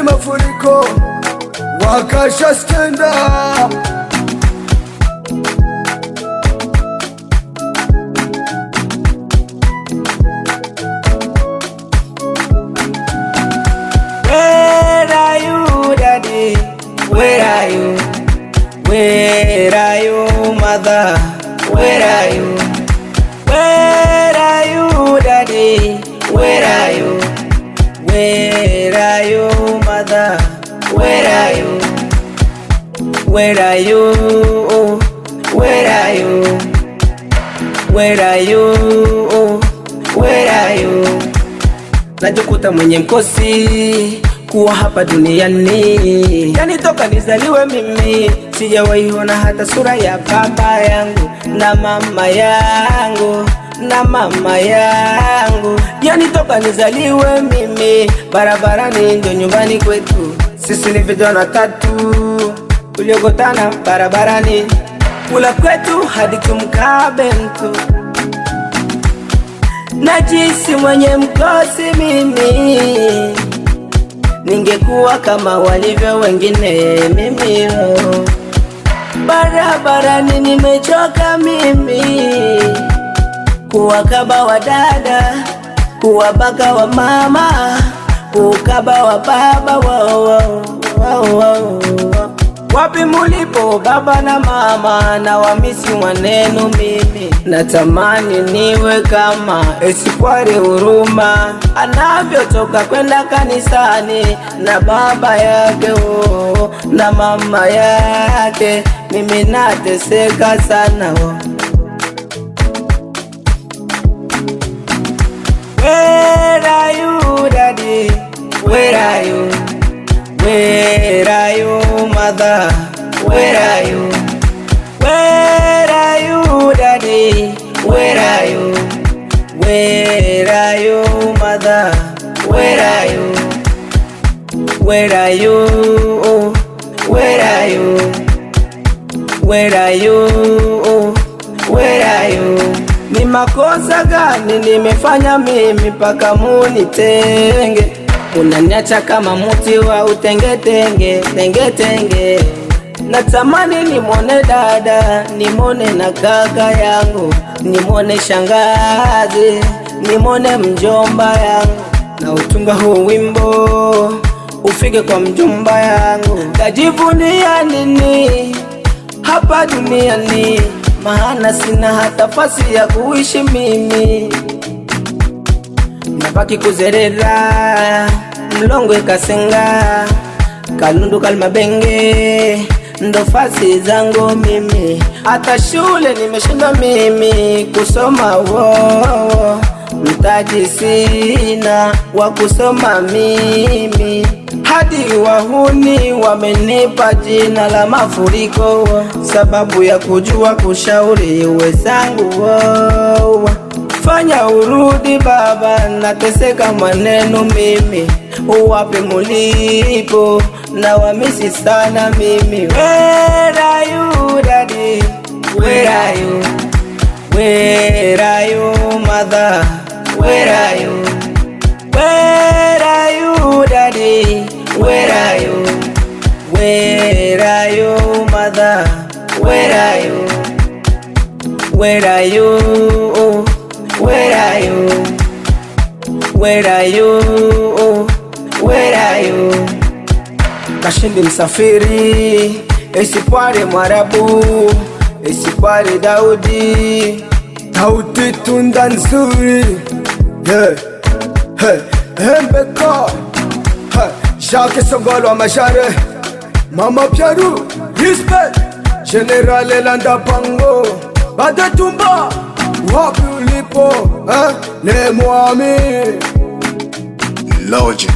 mafuriko wakasha stand up. Where are you, daddy? Where are you? Where are you, mother? Where are you? Where are you, daddy? Where are you? Where are you, mother? Where are you? Where are you? Where are you? Where are you? Where are you? Najikuta mwenye mkosi kuwa hapa duniani, yani toka nizaliwe mimi sijawahi ona hata sura ya baba yangu na mama yangu na mama yangu. Yani toka nizaliwe mimi barabarani ndio nyumbani kwetu. Sisi ni vijana tatu tuliokutana barabarani, kula kwetu hadi tumkabe mtu. Najisi mwenye mkosi mimi, ningekuwa kama walivyo wengine mimi. Barabarani nimechoka mimi, kuwakaba wa dada, kuwabaka wa mama, kukaba wa baba. Wapi mulipo baba na mama, na wamisi maneno mimi. Natamani niwe kama Espoir Huruma, anavyotoka kwenda kanisani na baba yake na mama yake. Mimi nateseka sana Where are you, daddy? Where are you? Where are you, mother? Where are you? Where are you, daddy? Where are you? Where are you, mother? Where are you? Where are you? Where are you? Where are you? Where are you? Ni makosa gani nimefanya mimi paka munitenge? Unaniacha kama muti wa utengetenge, tengetenge. Natamani nimone dada, nimone na kaka yangu, nimone shangazi, nimone mjomba yangu. Na utunga huu wimbo ufike kwa mjomba yangu. Tajivunia nini hapa duniani? Maana sina hata fasi ya kuishi mimi. Nabaki kuzerera Mlongwe Kasenga, Kalundu Kalmabenge, ndo fasi zangu mimi. Hata shule nimeshinda mimi kusoma mtaji sina wa kusoma mimi. Hadi wahuni wamenipa jina la mafuriko, sababu ya kujua kushauri wenzangu. Fanya urudi baba, nateseka maneno mimi. Uwape mulipo, na wamisi sana mimi. Where are you, daddy? Where are you? Where are you, mother? Where are you? Where are you, daddy? Where are you? Where are you, mother? Where are you? Where are you? Where are you? Where are you? Where are you? Kashindi Msafiri, Espoir Mwarabu, Espoir Daudi, Daudi Tunda Nzuri, yeah. Hey, Mbeka, hey, Jacques Songolo wa Mashare, Mama Piaru, respect, General Elanda Pango, Badatumba, wapi ulipo, ne mwami Logic.